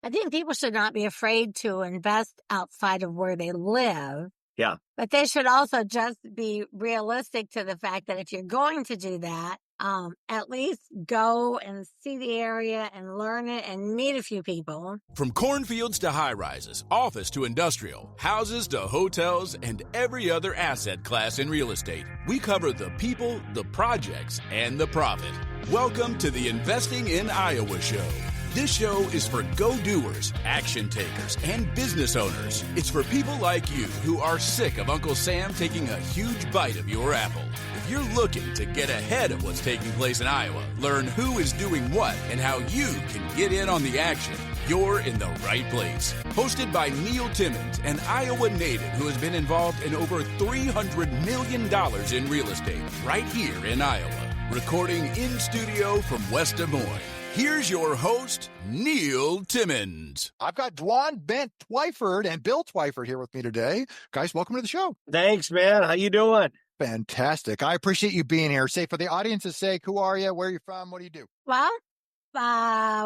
I think people should not be afraid to invest outside of where they live. Yeah. But they should also just be realistic to the fact that if you're going to do that, at least go and see the area and learn it and meet a few people. From cornfields to high-rises, office to industrial, houses to hotels, and every other asset class in real estate, we cover the people, the projects, and the profit. Welcome to the Investing in Iowa Show. This show is for go-doers, action takers, and business owners. It's for people like you who are sick of Uncle Sam taking a huge bite of your apple. If you're looking to get ahead of what's taking place in Iowa, learn who is doing what, and how you can get in on the action, you're in the right place. Hosted by Neil Timmins, an Iowa native who has been involved in over $300 million in real estate right here in Iowa. Recording in studio from West Des Moines. Here's your host, Neil Timmins. I've got Dwan Bent-Twyford and Bill Twyford here with me today. Guys, welcome to the show. Thanks, man. How you doing? Fantastic. I appreciate you being here. Say, for the audience's sake, who are you? Where are you from? What do you do? Well,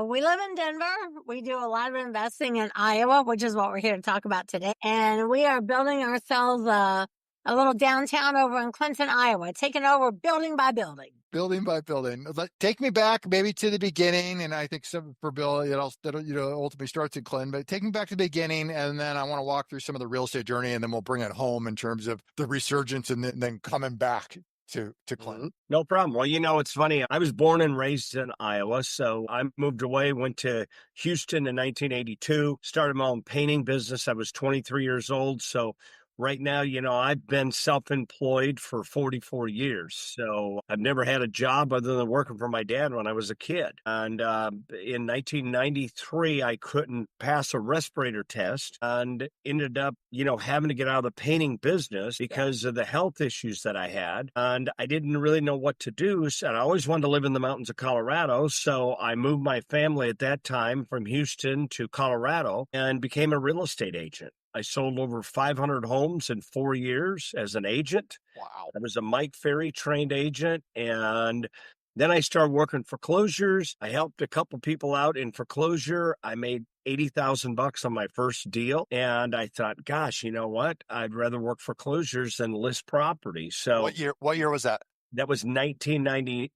we live in Denver. We do a lot of investing in Iowa, which is what we're here to talk about today. And we are building ourselves a little downtown over in Clinton, Iowa, taking over building by building. Building by building. Take me back maybe to the beginning, and I think some for Bill, it ultimately starts in Clinton, but take me back to the beginning, and then I want to walk through some of the real estate journey, and then we'll bring it home in terms of the resurgence and then coming back to Clinton. No problem. Well, it's funny. I was born and raised in Iowa, so I moved away, went to Houston in 1982, started my own painting business. I was 23 years old, so right now, I've been self-employed for 44 years, so I've never had a job other than working for my dad when I was a kid. And in 1993, I couldn't pass a respirator test and ended up, having to get out of the painting business because of the health issues that I had. And I didn't really know what to do. So I always wanted to live in the mountains of Colorado, so I moved my family at that time from Houston to Colorado and became a real estate agent. I sold over 500 homes in 4 years as an agent. Wow. I was a Mike Ferry trained agent. And then I started working foreclosures. I helped a couple people out in foreclosure. I made $80,000 on my first deal. And I thought, gosh, you know what? I'd rather work foreclosures than list property. So What year was that? That was 1998.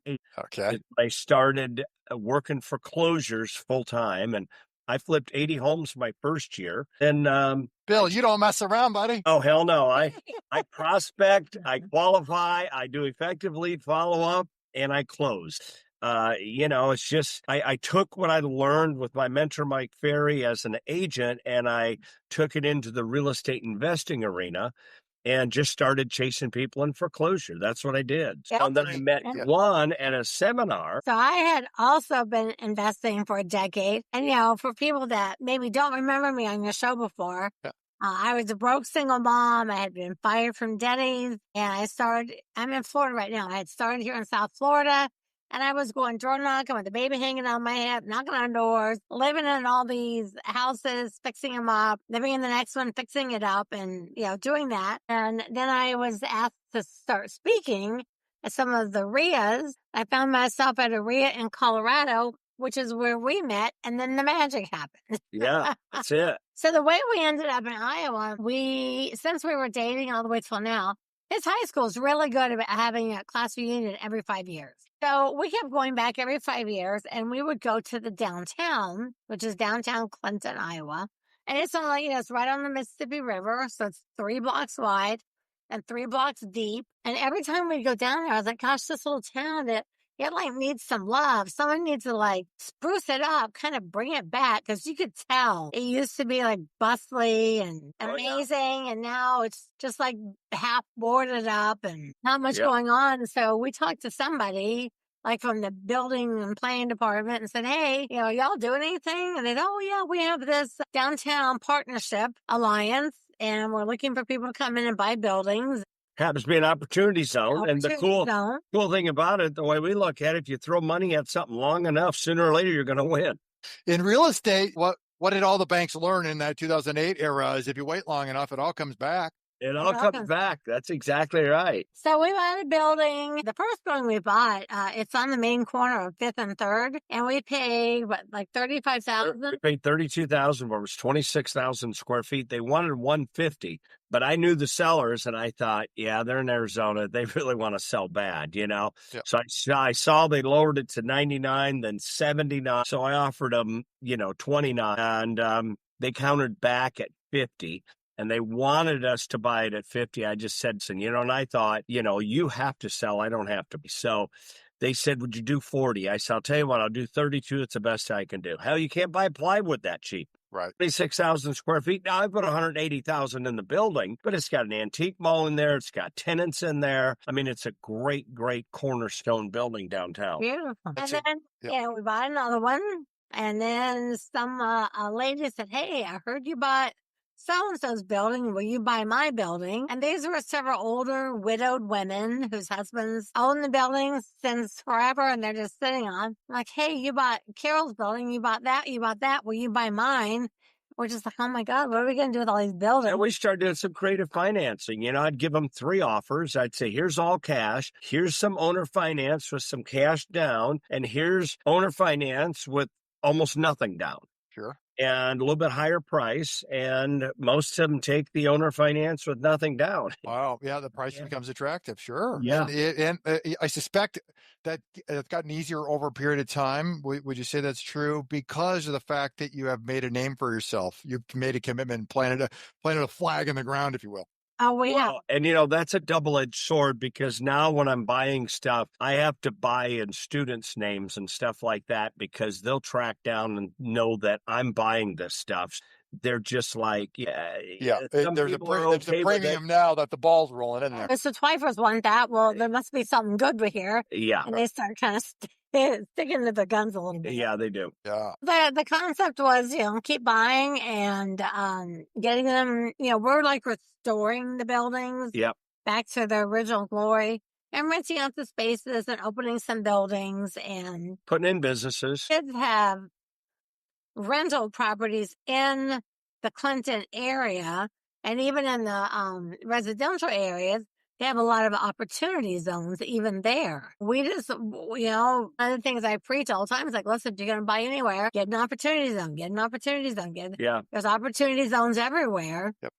Okay. I started working foreclosures full time, and I flipped 80 homes my first year. Then, Bill, you don't mess around, buddy. Oh, hell no. I prospect, I qualify, I do effective lead follow-up, and I close. It's just, I took what I learned with my mentor, Mike Ferry, as an agent, and I took it into the real estate investing arena and just started chasing people in foreclosure. That's what I did. Yep. And then I met Dwan at a seminar. So I had also been investing for a decade. And, for people that maybe don't remember me on your show before, I was a broke single mom. I had been fired from Denny's, and I'm in Florida right now. I had started here in South Florida, and I was going door knocking with the baby hanging on my hip, knocking on doors, living in all these houses, fixing them up, living in the next one, fixing it up, and, doing that. And then I was asked to start speaking at some of the RIAs. I found myself at a RIA in Colorado, which is where we met, and then the magic happened. Yeah, that's it. So the way we ended up in Iowa, since we were dating all the way till now, his high school is really good about having a class reunion every 5 years. So we kept going back every 5 years, and we would go to the downtown, which is downtown Clinton, Iowa. And it's it's right on the Mississippi River. So it's 3 blocks wide and 3 blocks deep. And every time we'd go down there, I was like, gosh, this little town, it needs some love. Someone needs to spruce it up, kind of bring it back. Cause you could tell it used to be bustly and amazing. Yeah. And now it's just half boarded up and not much going on. So we talked to somebody from the building and planning department and said, hey, y'all doing anything? And they said, oh yeah, we have this downtown partnership alliance and we're looking for people to come in and buy buildings. Happens to be an opportunity zone. And the cool thing about it, the way we look at it, if you throw money at something long enough, sooner or later, you're going to win. In real estate, what did all the banks learn in that 2008 era is if you wait long enough, it all comes back. It all comes back. That's exactly right. So we bought a building. The first building we bought, it's on the main corner of 5th and 3rd, and we paid like $35,000. We paid $32,000, but it was 26,000 square feet. They wanted 150, but I knew the sellers, and I thought, yeah, they're in Arizona. They really want to sell bad, you know. Yeah. So I saw they lowered it to 99, then 79. So I offered them, 29, and they countered back at 50. And they wanted us to buy it at 50. I just said, and I thought, you have to sell. I don't have to. So they said, would you do 40? I said, I'll tell you what, I'll do 32. It's the best I can do. Hell, you can't buy plywood that cheap. Right. 26,000 square feet. Now I put 180,000 in the building, but it's got an antique mall in there. It's got tenants in there. I mean, it's a great, great cornerstone building downtown. Beautiful. And then, we bought another one. And then some lady said, hey, I heard you bought so-and-so's building, will you buy my building? And these were several older widowed women whose husbands own the building since forever, and they're just sitting on. I'm like, hey, you bought Carol's building, you bought that, will you buy mine? We're just like, oh my God, what are we going to do with all these buildings? And we started doing some creative financing. I'd give them 3 offers. I'd say, here's all cash. Here's some owner finance with some cash down. And here's owner finance with almost nothing down. Sure. And a little bit higher price, and most of them take the owner finance with nothing down. Wow, yeah, the price becomes attractive, sure. Yeah, and I suspect that it's gotten easier over a period of time. Would you say that's true because of the fact that you have made a name for yourself? You've made a commitment, planted a flag in the ground, if you will. Oh, we have. And that's a double-edged sword, because now when I'm buying stuff, I have to buy in students' names and stuff like that, because they'll track down and know that I'm buying this stuff. They're just like, there's a premium now that the ball's rolling in there. Mr. Twyfords want that. Well, there must be something good with here. Yeah. And they start kind of sticking to the guns a little bit. Yeah, they do. Yeah. The concept was, keep buying and getting them, we're like restoring the buildings back to their original glory and renting out the spaces and opening some buildings and putting in businesses. Kids have rental properties in the Clinton area and even in the residential areas. They have a lot of opportunity zones even there. We just, one of the things I preach all the time is like, listen, if you're going to buy anywhere, get an opportunity zone, get an opportunity zone. There's opportunity zones everywhere. Yep.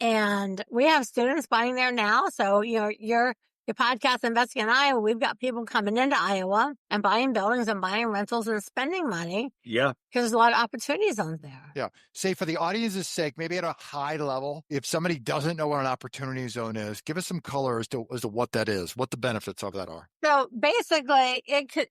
And we have students buying there now. So, your podcast, Investing in Iowa, we've got people coming into Iowa and buying buildings and buying rentals and spending money. Yeah. Because there's a lot of opportunity zones there. Yeah. Say, for the audience's sake, maybe at a high level, if somebody doesn't know what an opportunity zone is, give us some color as to what that is, what the benefits of that are. So basically,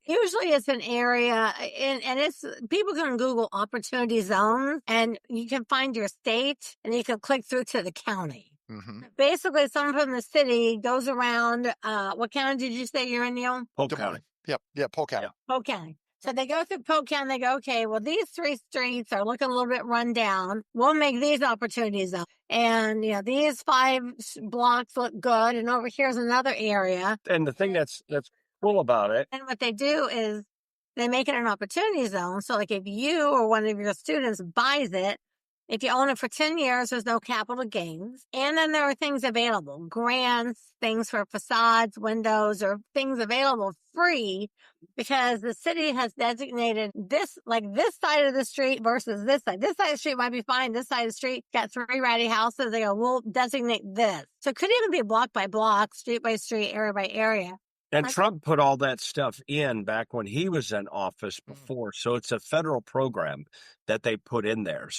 usually it's an area, and it's, people can Google opportunity zones, and you can find your state, and you can click through to the county. Mm-hmm. Basically, someone from the city goes around. What county did you say you're in, Neil? Polk County. Yep, Polk County. Polk County. So they go through Polk County. They go, okay, well, these 3 streets are looking a little bit run down. We'll make these opportunities up. And, these 5 blocks look good. And over here's another area. And the thing that's cool about it. And what they do is they make it an opportunity zone. So like if you or one of your students buys it, if you own it for 10 years, there's no capital gains. And then there are things available, grants, things for facades, windows, or things available free, because the city has designated this, like this side of the street versus this side. This side of the street might be fine. This side of the street got 3 ratty houses. They go, we'll designate this. So it could even be block by block, street by street, area by area. And Trump put all that stuff in back when he was in office before. So it's a federal program that they put in there.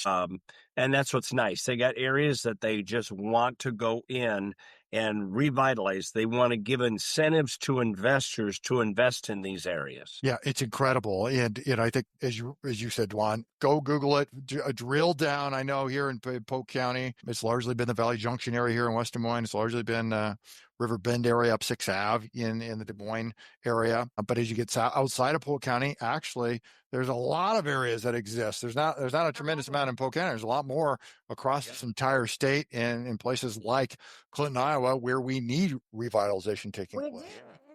And that's what's nice. They got areas that they just want to go in and revitalize. They want to give incentives to investors to invest in these areas. Yeah, it's incredible. And I think, as you said, Dwan, go Google it, drill down. I know here in Polk County, it's largely been the Valley Junction area here in West Des Moines. It's largely been River Bend area up 6th Ave in the Des Moines area. But as you get outside of Polk County, actually, there's a lot of areas that exist. There's not a tremendous amount in Polk County. There's a lot more across this entire state and in places like Clinton, Iowa, where we need revitalization taking place.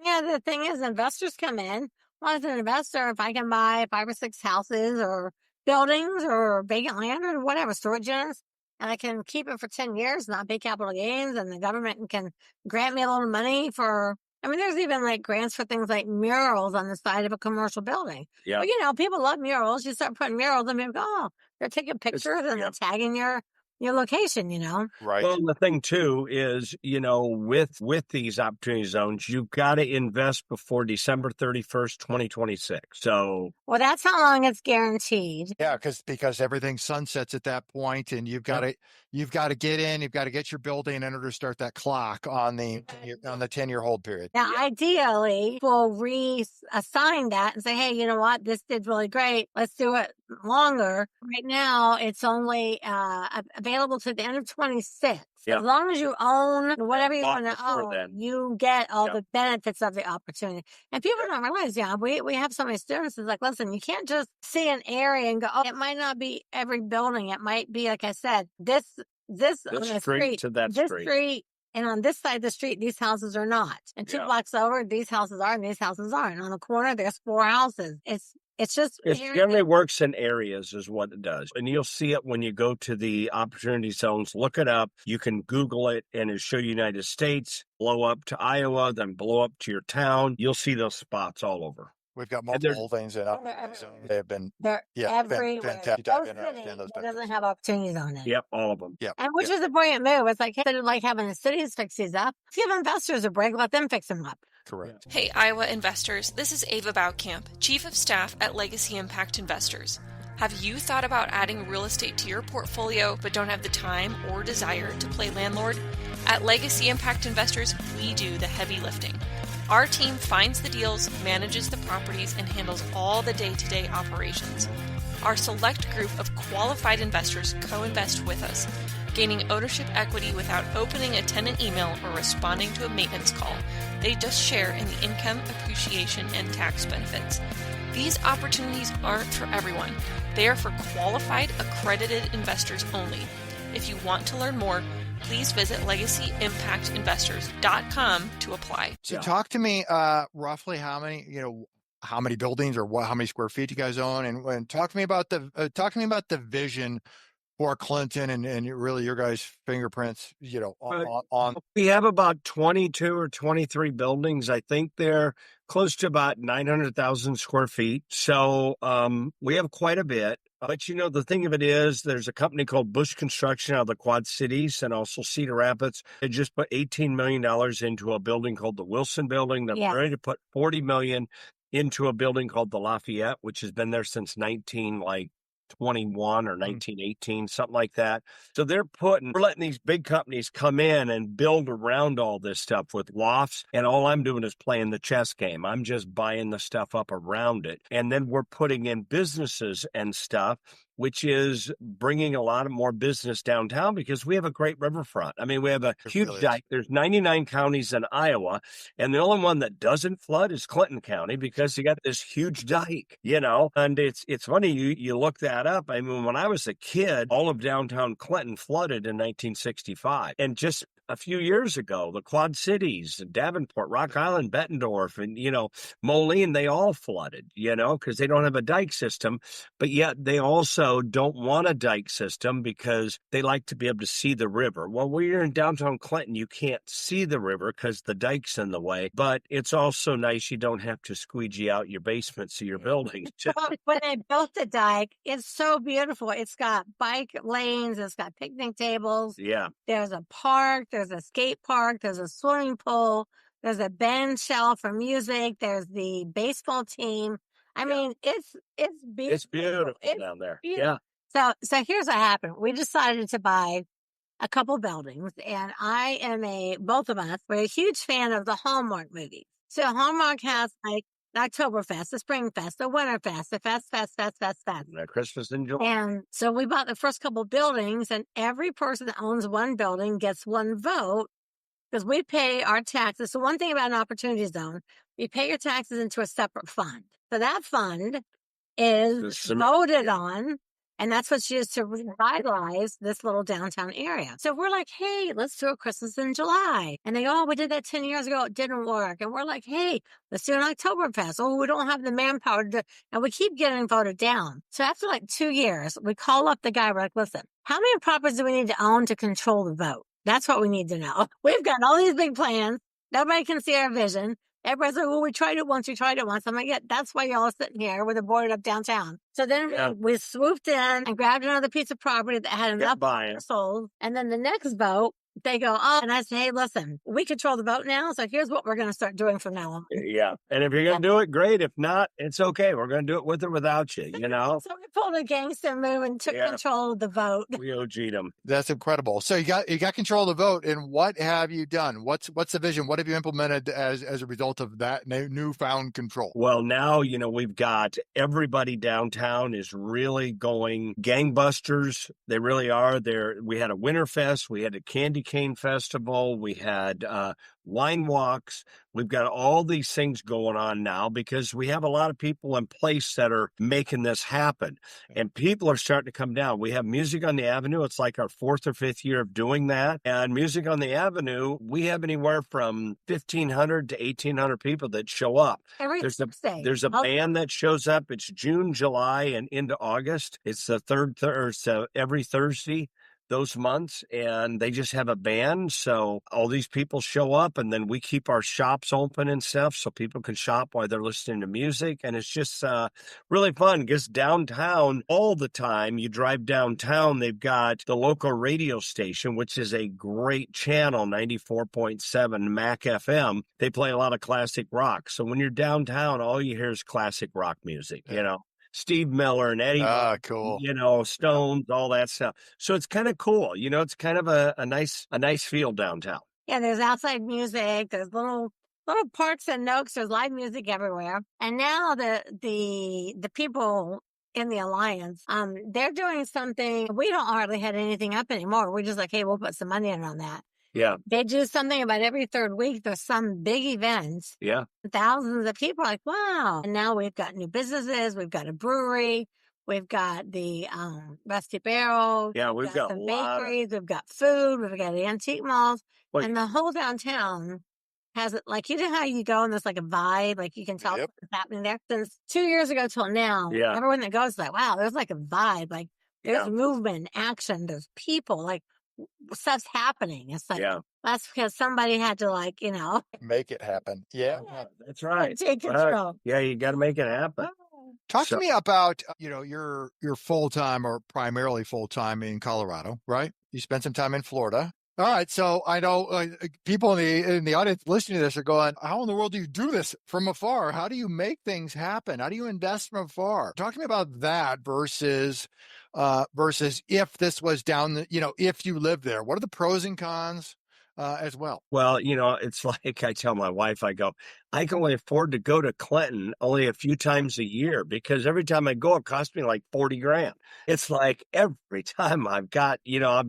Yeah, the thing is, investors come in. Well, as an investor, if I can buy 5 or 6 houses or buildings or vacant land or whatever, storage units, and I can keep it for 10 years, not pay capital gains, and the government can grant me a little money for, I mean, there's even like grants for things like murals on the side of a commercial building. Yeah. Well, you know, people love murals. You start putting murals and people go, oh, they're taking pictures and yeah. they're tagging your location, you know? Right. Well, the thing too is, you know, with these opportunity zones, you've got to invest before December 31st, 2026. So, Well, that's how long it's guaranteed. Yeah, because everything sunsets at that point, and you've got to get in, you've got to get your building in order to start that clock on the 10-year hold period. Now, ideally, we'll reassign that and say, hey, you know what? This did really great. Let's do it longer. Right now, it's only available to the end of 26. Yeah. As long as you own whatever you Bought want to before own, then. you get all Yeah. the benefits of the opportunity. And people don't realize, we have so many students. It's like, listen, you can't just see an area and go, oh, it might not be every building. It might be, like I said, this on the street to that this street. and on this side of the street, these houses are not. And 2 Yeah. blocks over, these houses are and these houses aren't. And on the corner, there's 4 houses. It's just It generally works in areas is what it does. And you'll see it when you go to the opportunity zones. Look it up. You can Google it and it'll show United States, blow up to Iowa, then blow up to your town. You'll see those spots all over. We've got multiple things in up. They have been they're everywhere. fantastic. No I've been city in those that doesn't have opportunities on it. Yep, all of them. Yep. And which is a brilliant move. It's like, instead of like having the cities fix these up, give investors a break, let them fix them up. Correct. Hey, Iowa investors, this is Ava Baukamp, Chief of Staff at Legacy Impact Investors. Have you thought about adding real estate to your portfolio but don't have the time or desire to play landlord? At Legacy Impact Investors, we do the heavy lifting. Our team finds the deals, manages the properties, and handles all the day-to-day operations. Our select group of qualified investors co-invest with us, gaining ownership equity without opening a tenant email or responding to a maintenance call. They just share in the income, appreciation, and tax benefits. These opportunities aren't for everyone. They are for qualified, accredited investors only. If you want to learn more, please visit LegacyImpactInvestors.com to apply. So talk to me roughly how many buildings or how many square feet you guys own, and talk to me about the vision for Clinton and really your guys' fingerprints, on. We have about 22 or 23 buildings. I think they're close to about 900,000 square feet. So we have quite a bit. But, the thing of it is there's a company called Bush Construction out of the Quad Cities and also Cedar Rapids. They just put $18 million into a building called the Wilson Building. They're ready to put $40 million into a building called the Lafayette, which has been there since 1921 or 1918, something like that. So we're letting these big companies come in and build around all this stuff with lofts. And all I'm doing is playing the chess game. I'm just buying the stuff up around it. And then we're putting in businesses and stuff, which is bringing a lot of more business downtown because we have a great riverfront. I mean, we have a huge dike. There's 99 counties in Iowa, and the only one that doesn't flood is Clinton County because you got this huge dike, and it's funny, you look that up. I mean, when I was a kid, all of downtown Clinton flooded in 1965. And just a few years ago, the Quad Cities, Davenport, Rock Island, Bettendorf, and, Moline, they all flooded, because they don't have a dike system, but yet they also don't want a dike system because they like to be able to see the river. Well, when you're in downtown Clinton, you can't see the river because the dike's in the way, but it's also nice you don't have to squeegee out your basements of your building. When they built the dike, it's so beautiful. It's got bike lanes, it's got picnic tables. Yeah. There's a park, there's a skate park, there's a swimming pool, there's a band shell for music, there's the baseball team. I mean, it's beautiful. It's beautiful down there. Beautiful. Yeah. So here's what happened. We decided to buy a couple buildings, and both of us, we're a huge fan of the Hallmark movies. So Hallmark has like the Oktoberfest, the Springfest, the Winterfest, the Fest. Christmas in July. And so we bought the first couple buildings, and every person that owns one building gets one vote because we pay our taxes. So one thing about an opportunity zone, you pay your taxes into a separate fund. So that fund is voted on, And that's what's used to revitalize this little downtown area. So we're like, hey, let's do a Christmas in July. And they go, oh, we did that 10 years ago. It didn't work. And we're like, hey, let's do an Oktoberfest. Oh, we don't have the manpower to do. And we keep getting voted down. So after like 2 years, we call up the guy. We're like, listen, how many properties do we need to own to control the vote? That's what we need to know. We've got all these big plans. Nobody can see our vision. Everybody's like, well, we tried it once. I'm like, yeah, that's why y'all are sitting here with a boarded up downtown. So then we swooped in and grabbed another piece of property that had enough sold. And then the next vote, they go, oh, and I say, hey, listen, we control the vote now. So here's what we're going to start doing from now on. Yeah. And if you're going to do it, great. If not, it's okay. We're going to do it with or without you, you know? So we pulled a gangster move and took control of the vote. We OG'd them. That's incredible. So you got control of the vote. And what have you done? What's the vision? What have you implemented as a result of that newfound control? Well, now, you know, we've got everybody downtown is really going gangbusters. They really are. We had a Winterfest. We had a Candy Cane Festival. We had wine walks. We've got all these things going on now because we have a lot of people in place that are making this happen. And people are starting to come down. We have Music on the Avenue. It's like our 4th or 5th year of doing that. And Music on the Avenue, we have anywhere from 1,500 to 1,800 people that show up. There's a band that shows up. It's June, July, and into August. It's the every Thursday those months, and they just have a band. So all these people show up, and then we keep our shops open and stuff so people can shop while they're listening to music. And it's just really fun because downtown all the time, you drive downtown, they've got the local radio station, which is a great channel, 94.7 Mac FM. They play a lot of classic rock. So when you're downtown, all you hear is classic rock music, you know. Steve Miller and Eddie, cool. You know, Stones, all that stuff. So it's kind of cool. You know, it's kind of a nice feel downtown. Yeah, there's outside music. There's little parks and nooks. There's live music everywhere. And now the people in the Alliance, they're doing something. We don't hardly have anything up anymore. We're just like, hey, we'll put some money in on that. Yeah. They do something about every 3rd week. There's some big event. Yeah. Thousands of people are like, wow. And now we've got new businesses. We've got a brewery. We've got the Rusty Barrel. Yeah, we've got some bakeries. We've got food. We've got the antique malls. And the whole downtown has it, like, you know how you go and there's like a vibe, like you can tell what's happening there. Since 2 years ago till now, everyone that goes is like, wow, there's like a vibe. Like there's movement, action, there's people, like stuff's happening. It's like, that's because somebody had to, like, you know, make it happen. Yeah, that's right. Take control. Yeah, you got to make it happen. Talk to me about, you know, you're full-time or primarily full-time in Colorado, right? You spent some time in Florida. All right. So I know people in the audience listening to this are going, how in the world do you do this from afar? How do you make things happen? How do you invest from afar? Talk to me about that versus if this was down, if you live there, what are the pros and cons as well? Well, you know, it's like I tell my wife, I go, I can only afford to go to Clinton only a few times a year because every time I go, it costs me like $40,000. It's like every time I've got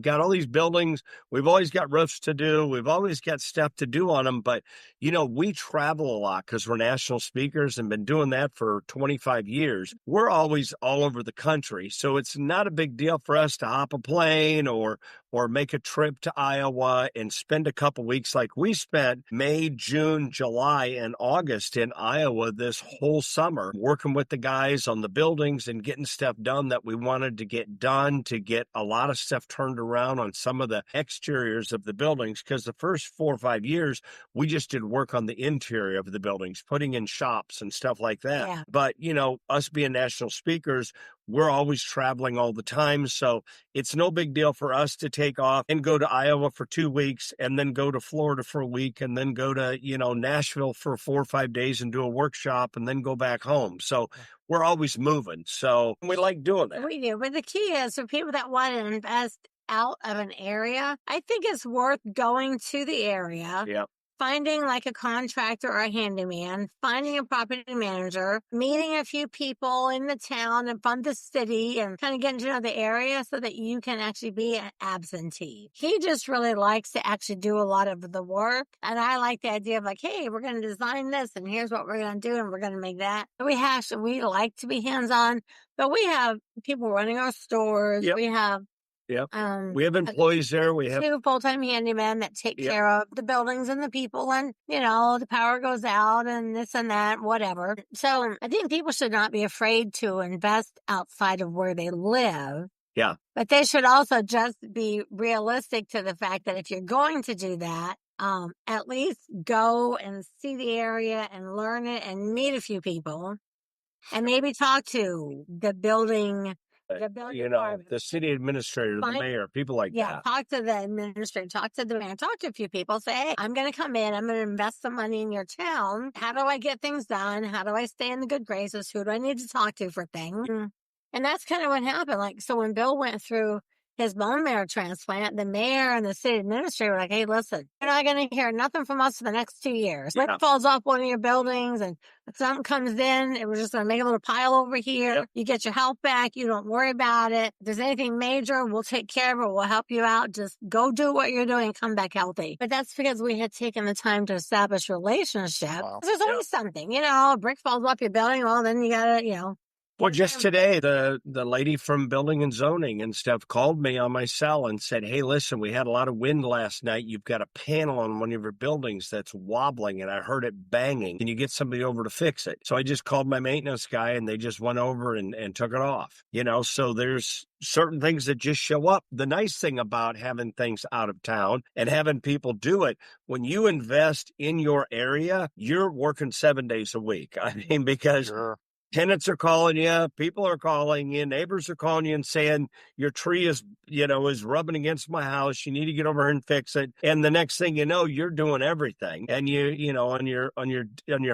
all these buildings. We've always got roofs to do. We've always got stuff to do on them. But, you know, we travel a lot because we're national speakers and been doing that for 25 years. We're always all over the country. So it's not a big deal for us to hop a plane or make a trip to Iowa and spend a couple weeks like we spent May, June, July, and August in Iowa this whole summer, working with the guys on the buildings and getting stuff done that we wanted to get done, to get a lot of stuff turned around on some of the exteriors of the buildings. Because the first 4 or 5 years, we just did work on the interior of the buildings, putting in shops and stuff like that. Yeah. But, you know, us being national speakers, we're always traveling all the time. So it's no big deal for us to take off and go to Iowa for 2 weeks and then go to Florida for a week and then go to, you know, Nashville for 4 or 5 days and do a workshop and then go back home. So we're always moving. So we like doing that. We do. But the key is for people that want to invest out of an area, I think it's worth going to the area. Yeah. finding like a contractor or a handyman, finding a property manager, meeting a few people in the town and from the city and kind of getting to know the area so that you can actually be an absentee. He just really likes to actually do a lot of the work. And I like the idea of like, hey, we're going to design this and here's what we're going to do and we're going to make that. We like to be hands-on, but we have people running our stores. Yep. We have Yep. We have employees there. We have 2 full-time handymen that take care of the buildings and the people, and the power goes out and this and that, whatever. So I think people should not be afraid to invest outside of where they live. Yeah. But they should also just be realistic to the fact that if you're going to do that, at least go and see the area and learn it and meet a few people and maybe talk to the building department. the city administrator, the mayor, people like that. Talk to the administrator, talk to the mayor, talk to a few people. Say, hey, I'm going to come in. I'm going to invest some money in your town. How do I get things done? How do I stay in the good graces? Who do I need to talk to for things? And that's kind of what happened. Like, so when Bill went through his bone marrow transplant, the mayor and the city administrator were like, hey, listen, you're not going to hear nothing from us for the next 2 years. If it falls off one of your buildings and something comes in, we're just going to make a little pile over here. Yep. You get your health back. You don't worry about it. If there's anything major, we'll take care of it. We'll help you out. Just go do what you're doing and come back healthy. But that's because we had taken the time to establish relationships. Wow. There's always something, a brick falls off your building. Well, then you got to, Well, just today, the lady from building and zoning and stuff called me on my cell and said, hey, listen, we had a lot of wind last night. You've got a panel on one of your buildings that's wobbling, and I heard it banging. Can you get somebody over to fix it? So I just called my maintenance guy, and they just went over and took it off. So there's certain things that just show up. The nice thing about having things out of town and having people do it, when you invest in your area, you're working 7 days a week. I mean, because tenants are calling you, people are calling you, neighbors are calling you and saying your tree is rubbing against my house. You need to get over here and fix it. And the next thing you know, you're doing everything. And on your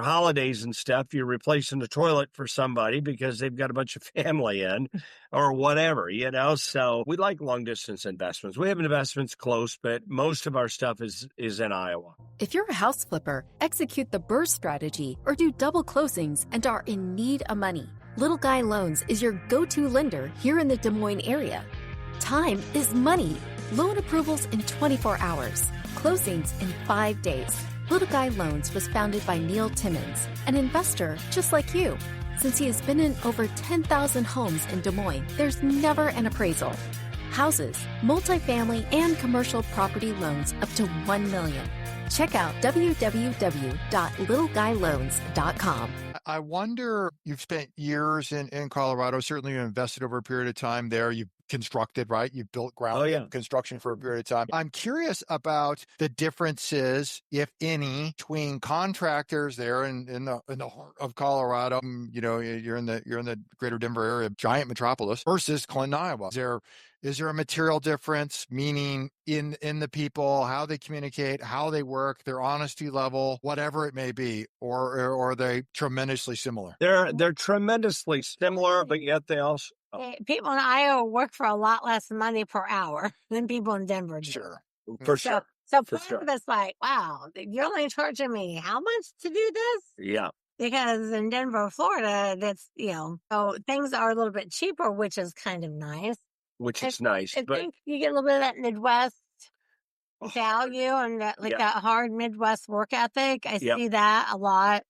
holidays and stuff, you're replacing the toilet for somebody because they've got a bunch of family in or whatever, So we like long distance investments. We have investments close, but most of our stuff is in Iowa. If you're a house flipper, execute the BRRRR strategy or do double closings and are in need of money, Little Guy Loans is your go-to lender here in the Des Moines area. Time is money. Loan approvals in 24 hours. Closings in 5 days. Little Guy Loans was founded by Neil Timmins, an investor just like you. Since he has been in over 10,000 homes in Des Moines, there's never an appraisal. Houses, multifamily, and commercial property loans up to $1 million. Check out www.littleguyloans.com. I wonder, you've spent years in Colorado. Certainly you invested over a period of time there. You've constructed, right? You've built ground construction for a period of time. I'm curious about the differences, if any, between contractors there in the heart of Colorado. You're in the greater Denver area, giant metropolis, versus Clinton, Iowa. Is there a material difference, meaning in the people, how they communicate, how they work, their honesty level, whatever it may be, or are they tremendously similar? They're tremendously similar, but yet they also people in Iowa work for a lot less money per hour than people in Denver do. Sure. For sure. So part of it's like, wow, you're only charging me how much to do this? Yeah. Because in Denver, Florida, that's, so things are a little bit cheaper, which is kind of nice. Which is nice. I think you get a little bit of that Midwest value and that hard Midwest work ethic. I see that a lot.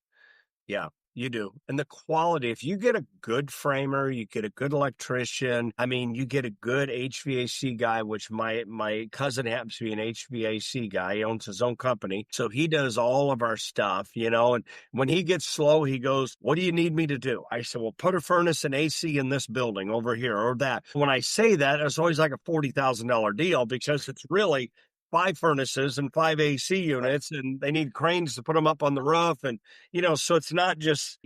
Yeah, you do. And the quality, if you get a good framer, you get a good electrician. I mean, you get a good HVAC guy, which my cousin happens to be an HVAC guy. He owns his own company. So he does all of our stuff, and when he gets slow, he goes, what do you need me to do? I said, well, put a furnace and AC in this building over here or that. When I say that, it's always like a $40,000 deal because it's really 5 furnaces and 5 AC units, and they need cranes to put them up on the roof. And, so it's not just,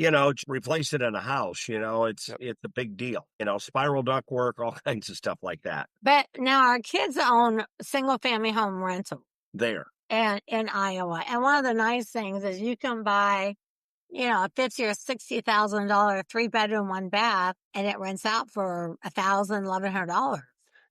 replace it in a house, it's a big deal, spiral duct work, all kinds of stuff like that. But now our kids own single family home rental there and in Iowa. And one of the nice things is you can buy, a $50,000 or $60,000 3-bedroom, 1-bath, and it rents out for $1,000, $1,100.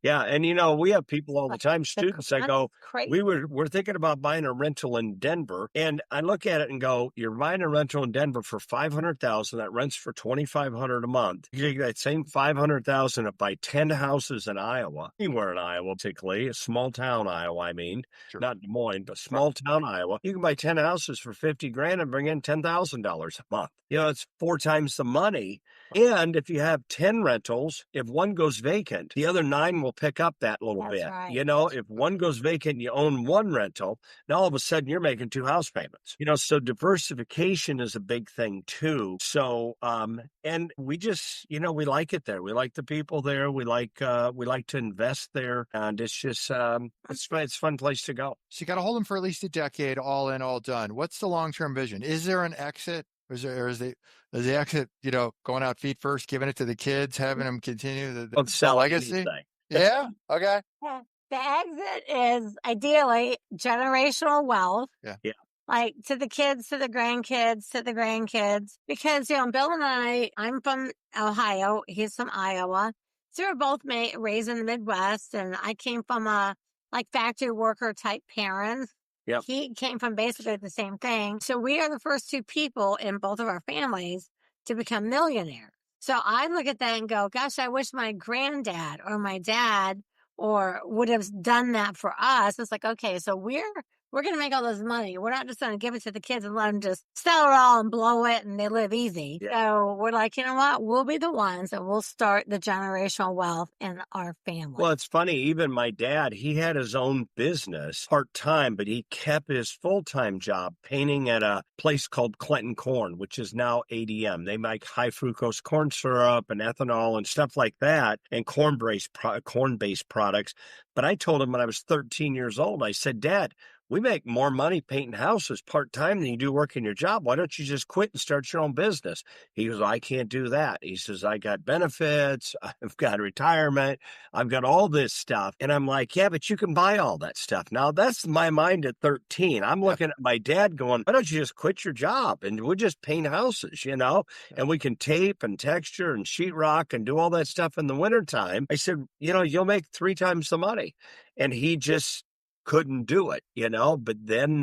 Yeah, and we have people all the time, students that go, crazy. we're thinking about buying a rental in Denver, and I look at it and go, you're buying a rental in Denver for $500,000 that rents for $2,500 a month. You take that same $500,000 to buy 10 houses in Iowa, anywhere in Iowa, particularly a small town Iowa. I mean, Sure. not Des Moines, but small town Iowa. You can buy 10 houses for $50,000 and bring in $10,000 a month. It's 4 times the money. And if you have 10 rentals, if one goes vacant, the other 9 will pick up that little That's bit. right. If one goes vacant, you own one rental. Now all of a sudden you're making 2 house payments. So diversification is a big thing too. So, and we just, we like it there. We like the people there. We like to invest there, and it's just, it's a fun place to go. So you got to hold them for at least a decade, all in, all done. What's the long-term vision? Is there an exit? Is the exit, going out feet first, giving it to the kids, having them continue the legacy? Anything. Yeah. Okay. Yeah. The exit is ideally generational wealth. Yeah. Yeah. Like to the kids, to the grandkids, because, Bill and I'm from Ohio. He's from Iowa. So we're both raised in the Midwest, and I came from a factory worker type parents. Yep. He came from basically the same thing. So we are the first 2 people in both of our families to become millionaires. So I look at that and go, gosh, I wish my granddad or my dad would have done that for us. It's like, okay, so we're going to make all this money. We're not just going to give it to the kids and let them just sell it all and blow it and they live easy. Yeah. So we're like, you know what? We'll be the ones that will start the generational wealth in our family. Well, it's funny. Even my dad, he had his own business part-time, but he kept his full-time job painting at a place called Clinton Corn, which is now ADM. They make high fructose corn syrup and ethanol and stuff like that, and corn-based products. But I told him when I was 13 years old, I said, Dad, we make more money painting houses part-time than you do working your job. Why don't you just quit and start your own business? He goes, I can't do that. He says, I got benefits. I've got retirement. I've got all this stuff. And I'm like, yeah, but you can buy all that stuff. Now, that's my mind at 13. I'm looking at my dad going, why don't you just quit your job and we'll just paint houses, and we can tape and texture and sheetrock and do all that stuff in the wintertime. I said, you'll make 3 times the money. And he just couldn't do it, but then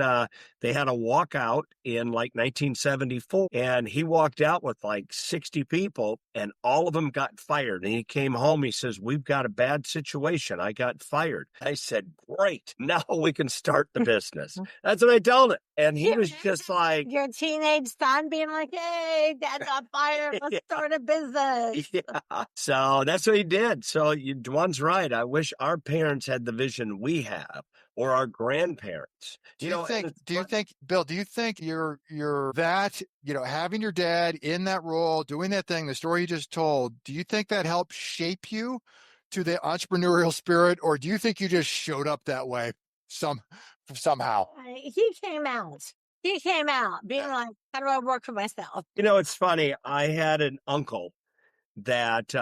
they had a walkout in 1974, and he walked out with 60 people, and all of them got fired. And he came home, he says, we've got a bad situation. I got fired. I said, great, now we can start the business. That's what I told him. And he was just like, your teenage son being like, hey, Dad got fired, let's start a business. Yeah. So that's what he did. So Dwan's right. I wish our parents had the vision we have, or our grandparents. Do you think, Bill, do you think you're that, having your dad in that role, doing that thing, the story you just told, do you think that helped shape you to the entrepreneurial spirit, or do you think you just showed up that way somehow? He came out being like, how do I work for myself? It's funny. I had an uncle that,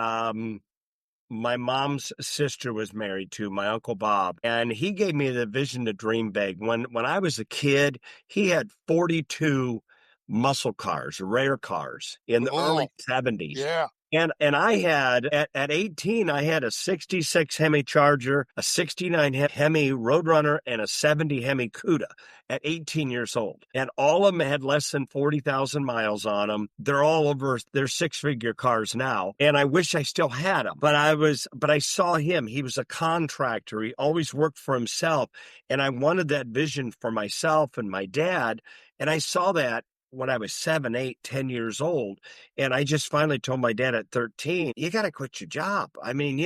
my mom's sister was married to, my Uncle Bob, and he gave me the vision to dream big. When I was a kid, he had 42 muscle cars, rare cars in the early 70s. Yeah. And I had, at 18, I had a 66 Hemi Charger, a 69 Hemi Roadrunner, and a 70 Hemi Cuda at 18 years old. And all of them had less than 40,000 miles on them. They're all over, they're 6-figure cars now. And I wish I still had them. But I saw him. He was a contractor. He always worked for himself. And I wanted that vision for myself and my dad. And I saw that when I was 7, 8, 10 years old. And I just finally told my dad at 13, you got to quit your job. I mean,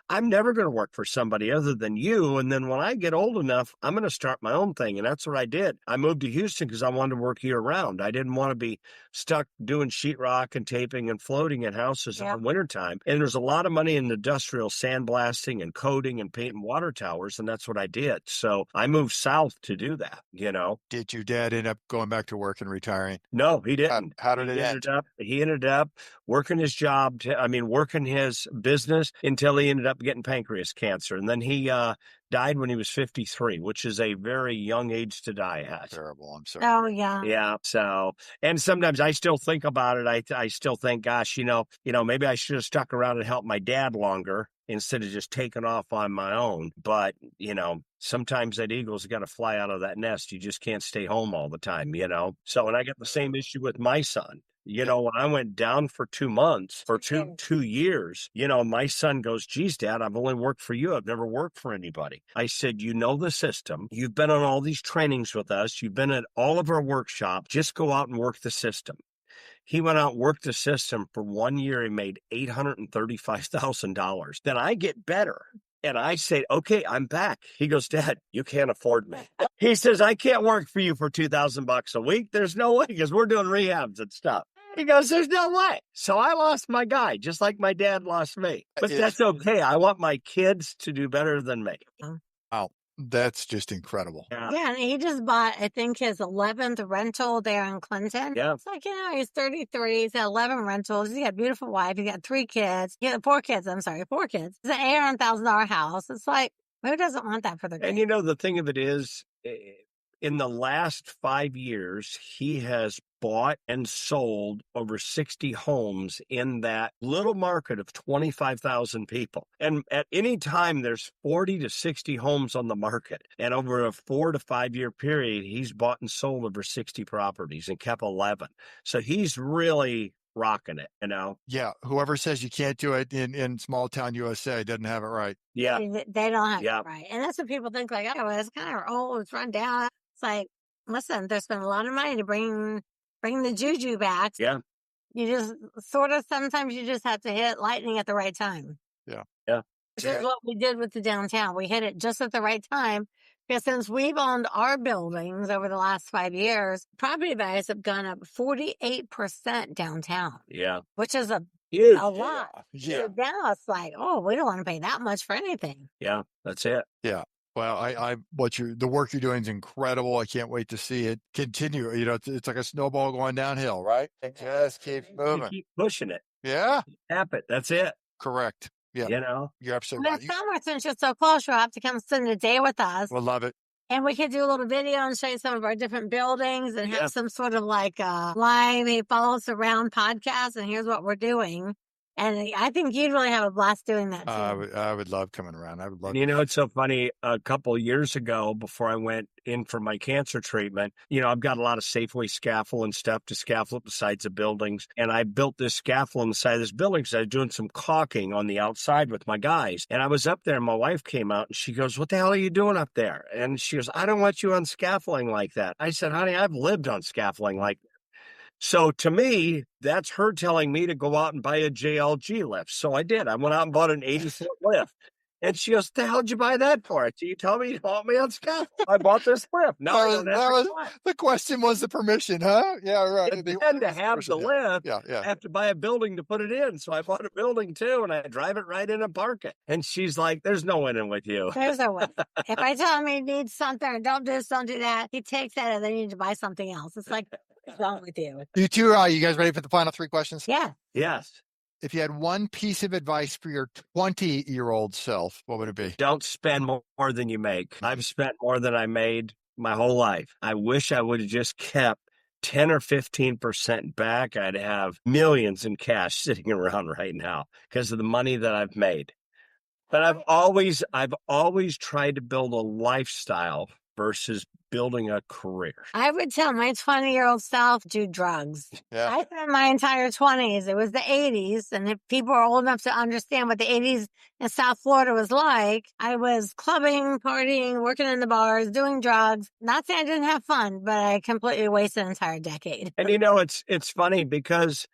I'm never going to work for somebody other than you. And then when I get old enough, I'm going to start my own thing. And that's what I did. I moved to Houston because I wanted to work year round. I didn't want to be stuck doing sheetrock and taping and floating in houses in the wintertime. And there's a lot of money in industrial sandblasting and coating and painting water towers. And that's what I did. So I moved south to do that, Did your dad end up going back to work and retiring? No, he didn't. How did it end? He ended up working his job, working his business until he ended up getting pancreas cancer. And then he died when he was 53, which is a very young age to die at. Terrible. I'm sorry. Oh, yeah. Yeah. So, and sometimes I still think about it. I still think, gosh, maybe I should have stuck around and helped my dad longer. instead of just taking off on my own. But, sometimes that eagle's got to fly out of that nest. You just can't stay home all the time. So, and I got the same issue with my son. When I went down for 2 months, for two years, my son goes, geez, Dad, I've only worked for you. I've never worked for anybody. I said, you know the system. You've been on all these trainings with us. You've been at all of our workshops. Just go out and work the system. He went out and worked the system for 1 year and made $835,000. Then I get better. And I say, okay, I'm back. He goes, Dad, you can't afford me. He says, I can't work for you for $2,000 a week. There's no way, because we're doing rehabs and stuff. He goes, there's no way. So I lost my guy, just like my dad lost me. But that's okay. I want my kids to do better than me. Wow. That's just incredible. Yeah, and he just bought, I think, his 11th rental there in Clinton. Yeah. It's like, he's 33. He's got 11 rentals. He's got a beautiful wife. He's got 3 kids. He got 4 kids. I'm sorry, 4 kids. It's an $800,000 house. It's like, who doesn't want that for their kids? And the thing of it is, in the last 5 years, he has bought and sold over 60 homes in that little market of 25,000 people. And at any time, there's 40 to 60 homes on the market. And over a 4 to 5 year period, he's bought and sold over 60 properties and kept 11. So he's really rocking it, Yeah. Whoever says you can't do it in small town USA doesn't have it right. Yeah. They don't have it right. And that's what people think, like, oh, it's kind of old, it's run down. It's like, listen, there's been a lot of money to bring the juju back. Yeah. You just sometimes you just have to hit lightning at the right time. Yeah. Yeah. Which is what we did with the downtown. We hit it just at the right time. Because since we've owned our buildings over the last 5 years, property values have gone up 48% downtown. Yeah. Which is a Huge. lot. Yeah. So now it's like, oh, we don't want to pay that much for anything. Yeah. That's it. Yeah. Well, the work you're doing is incredible. I can't wait to see it continue. It's like a snowball going downhill, right? It just keeps moving. Keep pushing it. Yeah. Tap it. That's it. Correct. Yeah. You're absolutely right. This summer, since you're so close, you'll have to come spend a day with us. We'll love it. And we could do a little video and show you some of our different buildings and have some sort of like live, hey, follow us around podcast. And here's what we're doing. And I think you'd really have a blast doing that, too. I would love coming around. I would love. It's so funny. A couple of years ago, before I went in for my cancer treatment, I've got a lot of Safeway scaffold and stuff to scaffold the sides of buildings. And I built this scaffold on the side of this building because I was doing some caulking on the outside with my guys. And I was up there and my wife came out and she goes, what the hell are you doing up there? And she goes, I don't want you on scaffolding like that. I said, honey, I've lived on scaffolding like that. So to me, that's her telling me to go out and buy a JLG lift. So I did. I went out and bought an 80-foot lift. And she goes, the hell did you buy that for? So you tell me you want me on scaffold? I bought this lift. No, the question was the permission, huh? Yeah, right. And to have the lift, I have to buy a building to put it in. So I bought a building too, and I drive it right in and park it. And she's like, there's no winning with you. There's no way. If I tell him he needs something or don't do this, don't do that, he takes that and then you need to buy something else. It's like, what's wrong with you? You two, you guys ready for the final 3 questions? Yeah. Yes. If you had one piece of advice for your 20-year-old self, what would it be? Don't spend more than you make. I've spent more than I made my whole life. I wish I would have just kept 10 or 15% back. I'd have millions in cash sitting around right now because of the money that I've made. But I've always tried to build a lifestyle versus building a career. I would tell my 20-year-old self, do drugs. Yeah. I spent my entire 20s. It was the 80s. And if people are old enough to understand what the 80s in South Florida was like, I was clubbing, partying, working in the bars, doing drugs. Not saying I didn't have fun, but I completely wasted an entire decade. And it's funny because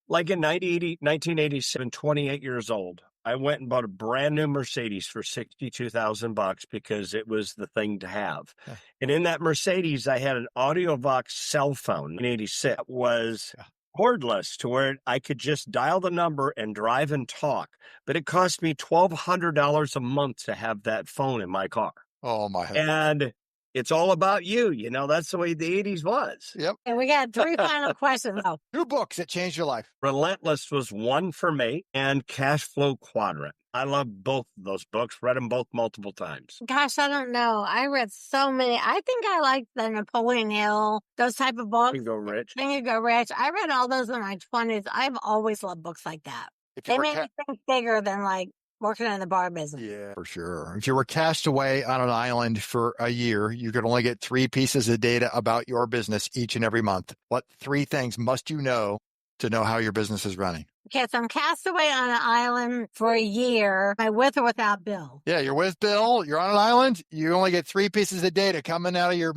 like in 1987, 28 years old, I went and bought a brand new Mercedes for $62,000 because it was the thing to have. Yeah. And in that Mercedes, I had an AudioVox cell phone in 86. It was cordless to where I could just dial the number and drive and talk. But it cost me $1,200 a month to have that phone in my car. Oh, my head. And it's all about you. That's the way the 80s was. Yep. And we got 3 final questions. 2 books that changed your life. Relentless was one for me, and Cash Flow Quadrant. I love both of those books. Read them both multiple times. Gosh, I don't know. I read so many. I think I like the Napoleon Hill, those type of books. Think and Go Rich. Think and Go Rich. I read all those in my 20s. I've always loved books like that. They made me think bigger than like working in the bar business. Yeah, for sure. If you were cast away on an island for a year, you could only get 3 pieces of data about your business each and every month. What 3 things must you know to know how your business is running? Okay, so I'm cast away on an island for a year. Am I with or without Bill? Yeah, you're with Bill. You're on an island. You only get 3 pieces of data coming out of your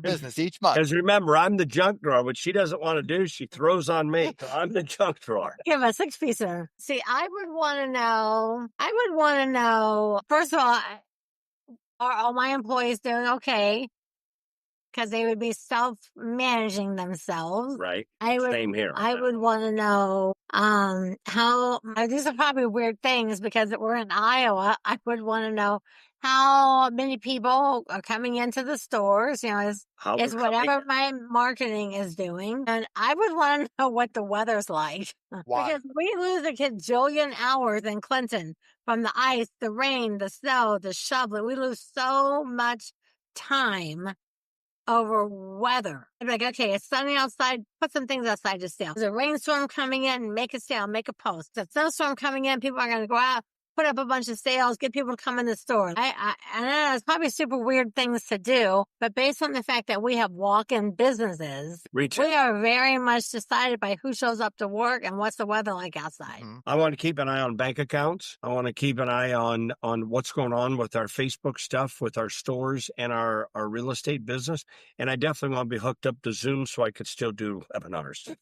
business each month. Because remember, I'm the junk drawer. What she doesn't want to do, she throws on me. So I'm the junk drawer. Give a 6-piecer. See, I would want to know, first of all, are all my employees doing okay? Because they would be self-managing themselves. Right. Same here. I would want to know how, these are probably weird things because we're in Iowa. I would want to know how many people are coming into the stores, is whatever my marketing is doing. And I would want to know what the weather's like. Why? Because we lose a kajillion hours in Clinton from the ice, the rain, the snow, the shoveling. We lose so much time over weather. I'd be like, okay, it's sunny outside, put some things outside to sell. There's a rainstorm coming in, make a sale, make a post. There's a snowstorm coming in, people are going to go out, put up a bunch of sales, get people to come in the store. I know it's probably super weird things to do, but based on the fact that we have walk-in businesses, Retail. We are very much decided by who shows up to work and what's the weather like outside. Mm-hmm. I want to keep an eye on bank accounts. I want to keep an eye on what's going on with our Facebook stuff, with our stores and our real estate business. And I definitely want to be hooked up to Zoom so I could still do webinars.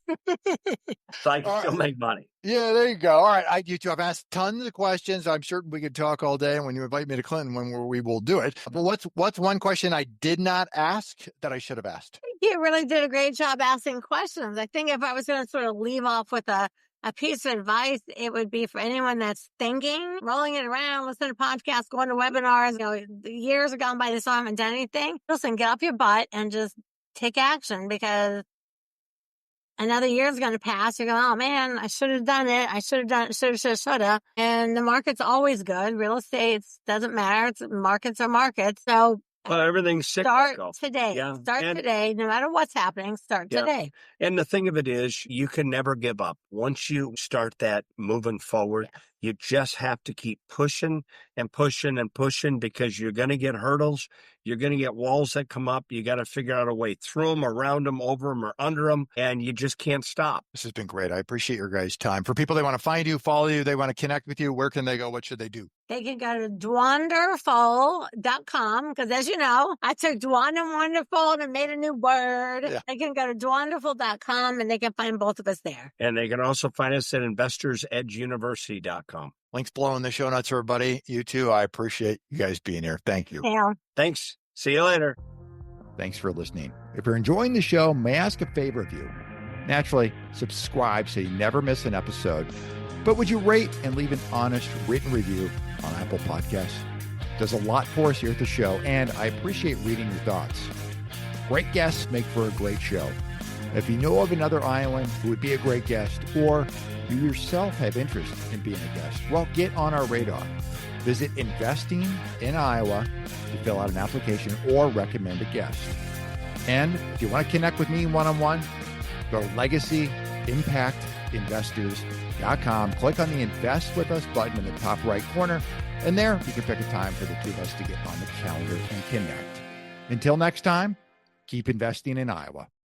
So I can still make money. Yeah, there you go. All right. You two have asked tons of questions. I'm certain we could talk all day. And when you invite me to Clinton, we will do it. But what's one question I did not ask that I should have asked? You really did a great job asking questions. I think if I was going to sort of leave off with a piece of advice, it would be for anyone that's thinking, rolling it around, listening to podcasts, going to webinars. The years have gone by, they still haven't done anything. Listen, get off your butt and just take action, because another year is going to pass. You're going, oh man, I should have done it. I should have done it. Should have. And the market's always good. Real estate doesn't matter. Markets are markets. So everything's cyclical. Start today. Yeah. Start today. No matter what's happening, start today. And the thing of it is, you can never give up. Once you start that moving forward, you just have to keep pushing and pushing and pushing, because you're going to get hurdles. You're going to get walls that come up. You got to figure out a way through them, around them, over them, or under them, and you just can't stop. This has been great. I appreciate your guys' time. For people that want to find you, follow you, they want to connect with you, where can they go? What should they do? They can go to dwanderful.com, because as you know, I took Dwan and Wonderful and made a new word. Yeah. They can go to dwanderful.com and they can find both of us there. And they can also find us at investorsedgeuniversity.com. Links below in the show notes, everybody. You too. I appreciate you guys being here. Thank you. Yeah. Thanks. See you later. Thanks for listening. If you're enjoying the show, may I ask a favor of you? Naturally, subscribe so you never miss an episode. But would you rate and leave an honest written review on Apple Podcasts? It does a lot for us here at the show, and I appreciate reading your thoughts. Great guests make for a great show. If you know of another island who would be a great guest, or you yourself have interest in being a guest, well, get on our radar. Visit Investing in Iowa to fill out an application or recommend a guest. And if you want to connect with me one-on-one, go to LegacyImpactInvestors.com. Click on the Invest With Us button in the top right corner, and there you can pick a time for the two of us to get on the calendar and connect. Until next time, keep investing in Iowa.